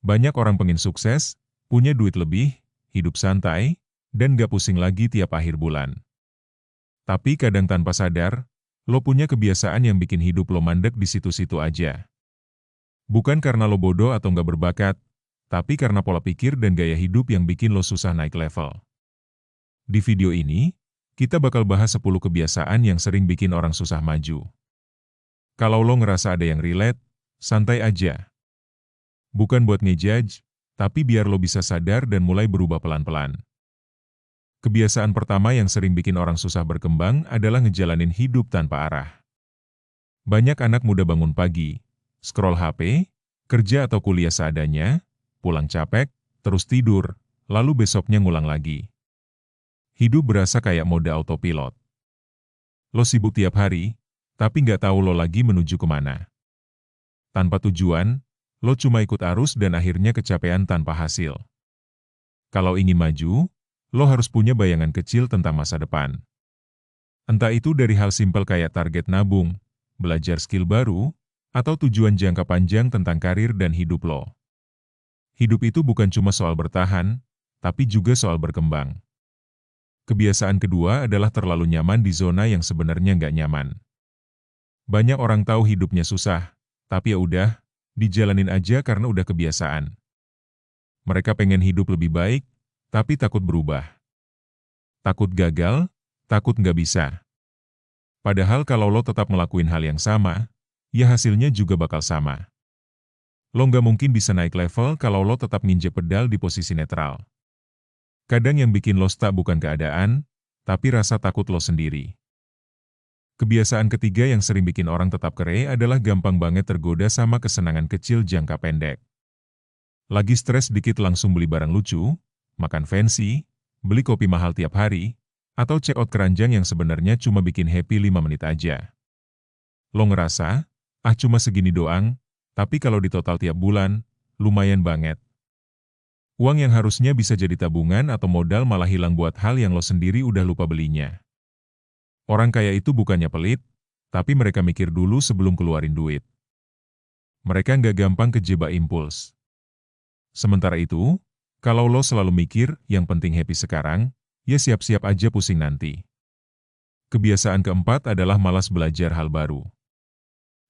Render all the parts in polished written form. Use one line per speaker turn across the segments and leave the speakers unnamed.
Banyak orang pengen sukses, punya duit lebih, hidup santai, dan gak pusing lagi tiap akhir bulan. Tapi kadang tanpa sadar, lo punya kebiasaan yang bikin hidup lo mandek di situ-situ aja. Bukan karena lo bodoh atau nggak berbakat, tapi karena pola pikir dan gaya hidup yang bikin lo susah naik level. Di video ini, kita bakal bahas 10 kebiasaan yang sering bikin orang susah maju. Kalau lo ngerasa ada yang relate, santai aja. Bukan buat ngejudge, tapi biar lo bisa sadar dan mulai berubah pelan-pelan. Kebiasaan pertama yang sering bikin orang susah berkembang adalah ngejalanin hidup tanpa arah. Banyak anak muda bangun pagi, scroll HP, kerja atau kuliah seadanya, pulang capek, terus tidur, lalu besoknya ngulang lagi. Hidup berasa kayak mode autopilot. Lo sibuk tiap hari, tapi nggak tahu lo lagi menuju kemana. Tanpa tujuan, lo cuma ikut arus dan akhirnya kecapean tanpa hasil. Kalau ingin maju, lo harus punya bayangan kecil tentang masa depan. Entah itu dari hal simpel kayak target nabung, belajar skill baru, atau tujuan jangka panjang tentang karir dan hidup lo. Hidup itu bukan cuma soal bertahan, tapi juga soal berkembang. Kebiasaan kedua adalah terlalu nyaman di zona yang sebenarnya nggak nyaman. Banyak orang tahu hidupnya susah, tapi ya udah, dijalanin aja karena udah kebiasaan. Mereka pengen hidup lebih baik, tapi takut berubah. Takut gagal, takut nggak bisa. Padahal kalau lo tetap ngelakuin hal yang sama, ya hasilnya juga bakal sama. Lo nggak mungkin bisa naik level kalau lo tetap nginjek pedal di posisi netral. Kadang yang bikin lo stuck bukan keadaan, tapi rasa takut lo sendiri. Kebiasaan ketiga yang sering bikin orang tetap kere adalah gampang banget tergoda sama kesenangan kecil jangka pendek. Lagi stres dikit langsung beli barang lucu, makan fancy, beli kopi mahal tiap hari, atau check out keranjang yang sebenarnya cuma bikin happy 5 menit aja. Lo ngerasa, cuma segini doang, tapi kalau ditotal tiap bulan, lumayan banget. Uang yang harusnya bisa jadi tabungan atau modal malah hilang buat hal yang lo sendiri udah lupa belinya. Orang kaya itu bukannya pelit, tapi mereka mikir dulu sebelum keluarin duit. Mereka nggak gampang kejebak impuls. Sementara itu, kalau lo selalu mikir yang penting happy sekarang, ya siap-siap aja pusing nanti. Kebiasaan keempat adalah malas belajar hal baru.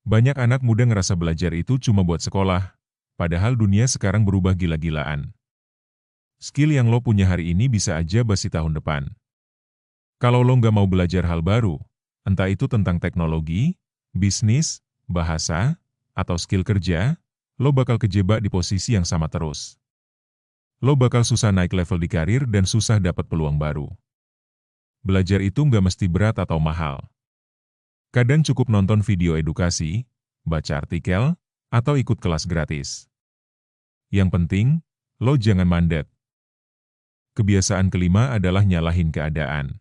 Banyak anak muda ngerasa belajar itu cuma buat sekolah, padahal dunia sekarang berubah gila-gilaan. Skill yang lo punya hari ini bisa aja basi tahun depan. Kalau lo nggak mau belajar hal baru, entah itu tentang teknologi, bisnis, bahasa, atau skill kerja, lo bakal kejebak di posisi yang sama terus. Lo bakal susah naik level di karir dan susah dapat peluang baru. Belajar itu nggak mesti berat atau mahal. Kadang cukup nonton video edukasi, baca artikel, atau ikut kelas gratis. Yang penting, lo jangan mandek. Kebiasaan kelima adalah nyalahin keadaan.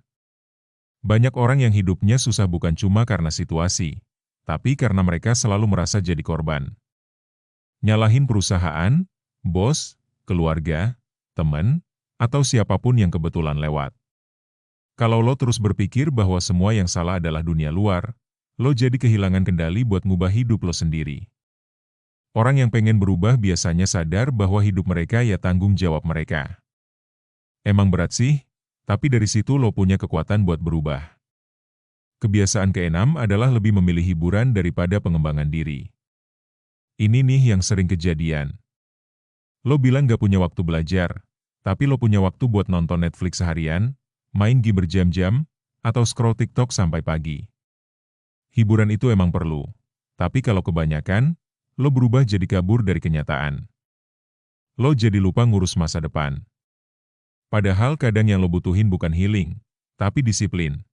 Banyak orang yang hidupnya susah bukan cuma karena situasi, tapi karena mereka selalu merasa jadi korban. Nyalahin perusahaan, bos, keluarga, teman, atau siapapun yang kebetulan lewat. Kalau lo terus berpikir bahwa semua yang salah adalah dunia luar, lo jadi kehilangan kendali buat ngubah hidup lo sendiri. Orang yang pengen berubah biasanya sadar bahwa hidup mereka ya tanggung jawab mereka. Emang berat sih, tapi dari situ lo punya kekuatan buat berubah. Kebiasaan keenam adalah lebih memilih hiburan daripada pengembangan diri. Ini nih yang sering kejadian. Lo bilang gak punya waktu belajar, tapi lo punya waktu buat nonton Netflix seharian, main game berjam-jam, atau scroll TikTok sampai pagi. Hiburan itu emang perlu, tapi kalau kebanyakan, lo berubah jadi kabur dari kenyataan. Lo jadi lupa ngurus masa depan. Padahal kadang yang lo butuhin bukan healing, tapi disiplin.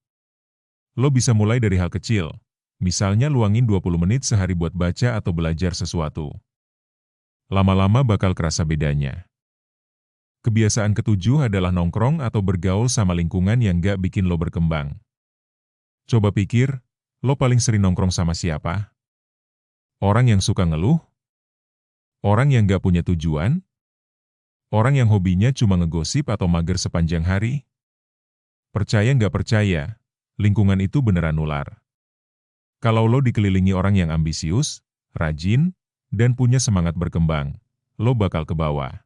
Lo bisa mulai dari hal kecil, misalnya luangin 20 menit sehari buat baca atau belajar sesuatu. Lama-lama bakal kerasa bedanya. Kebiasaan ketujuh adalah nongkrong atau bergaul sama lingkungan yang gak bikin lo berkembang. Coba pikir, lo paling sering nongkrong sama siapa? Orang yang suka ngeluh? Orang yang gak punya tujuan? Orang yang hobinya cuma ngegosip atau mager sepanjang hari? Percaya nggak percaya, lingkungan itu beneran nular. Kalau lo dikelilingi orang yang ambisius, rajin, dan punya semangat berkembang, lo bakal ke bawah.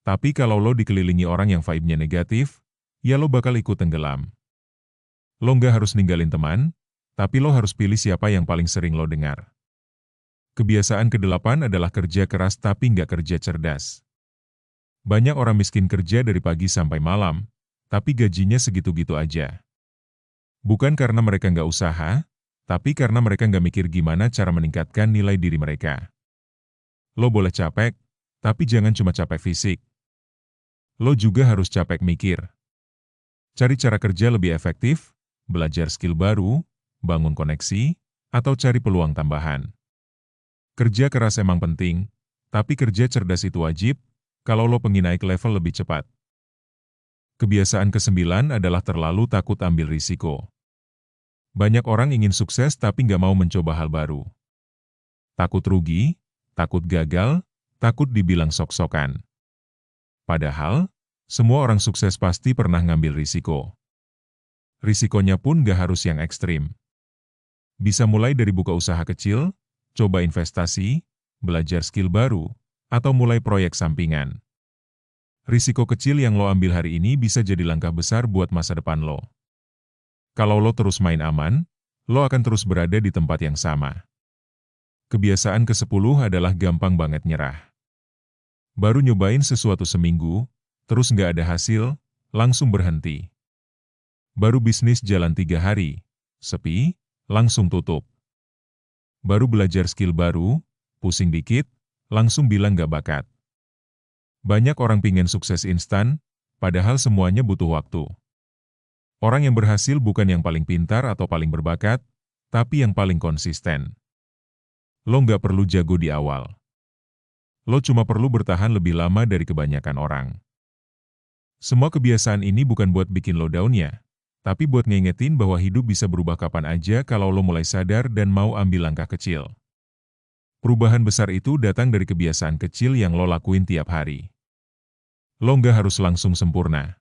Tapi kalau lo dikelilingi orang yang vibe-nya negatif, ya lo bakal ikut tenggelam. Lo nggak harus ninggalin teman, tapi lo harus pilih siapa yang paling sering lo dengar. Kebiasaan ke-8 adalah kerja keras tapi nggak kerja cerdas. Banyak orang miskin kerja dari pagi sampai malam, tapi gajinya segitu-gitu aja. Bukan karena mereka nggak usaha, tapi karena mereka nggak mikir gimana cara meningkatkan nilai diri mereka. Lo boleh capek, tapi jangan cuma capek fisik. Lo juga harus capek mikir. Cari cara kerja lebih efektif, belajar skill baru, bangun koneksi, atau cari peluang tambahan. Kerja keras emang penting, tapi kerja cerdas itu wajib, kalau lo pengen naik level lebih cepat. Kebiasaan ke-9 adalah terlalu takut ambil risiko. Banyak orang ingin sukses tapi nggak mau mencoba hal baru. Takut rugi, takut gagal, takut dibilang sok-sokan. Padahal, semua orang sukses pasti pernah ngambil risiko. Risikonya pun nggak harus yang ekstrim. Bisa mulai dari buka usaha kecil, coba investasi, belajar skill baru, atau mulai proyek sampingan. Risiko kecil yang lo ambil hari ini bisa jadi langkah besar buat masa depan lo. Kalau lo terus main aman, lo akan terus berada di tempat yang sama. Kebiasaan ke-10 adalah gampang banget nyerah. Baru nyobain sesuatu seminggu, terus nggak ada hasil, langsung berhenti. Baru bisnis jalan 3 hari, sepi, langsung tutup. Baru belajar skill baru, pusing dikit, langsung bilang nggak bakat. Banyak orang pingin sukses instan, padahal semuanya butuh waktu. Orang yang berhasil bukan yang paling pintar atau paling berbakat, tapi yang paling konsisten. Lo nggak perlu jago di awal. Lo cuma perlu bertahan lebih lama dari kebanyakan orang. Semua kebiasaan ini bukan buat bikin lo down ya, tapi buat ngingetin bahwa hidup bisa berubah kapan aja kalau lo mulai sadar dan mau ambil langkah kecil. Perubahan besar itu datang dari kebiasaan kecil yang lo lakuin tiap hari. Lo nggak harus langsung sempurna.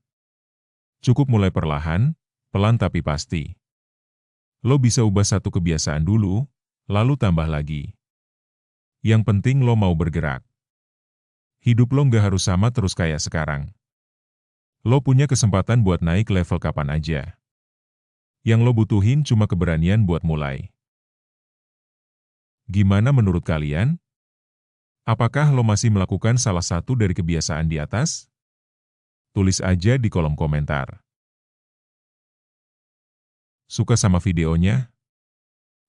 Cukup mulai perlahan, pelan tapi pasti. Lo bisa ubah satu kebiasaan dulu, lalu tambah lagi. Yang penting lo mau bergerak. Hidup lo nggak harus sama terus kayak sekarang. Lo punya kesempatan buat naik level kapan aja. Yang lo butuhin cuma keberanian buat mulai. Gimana menurut kalian? Apakah lo masih melakukan salah satu dari kebiasaan di atas? Tulis aja di kolom komentar. Suka sama videonya?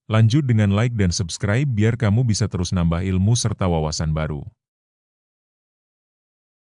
Lanjut dengan like dan subscribe biar kamu bisa terus nambah ilmu serta wawasan baru.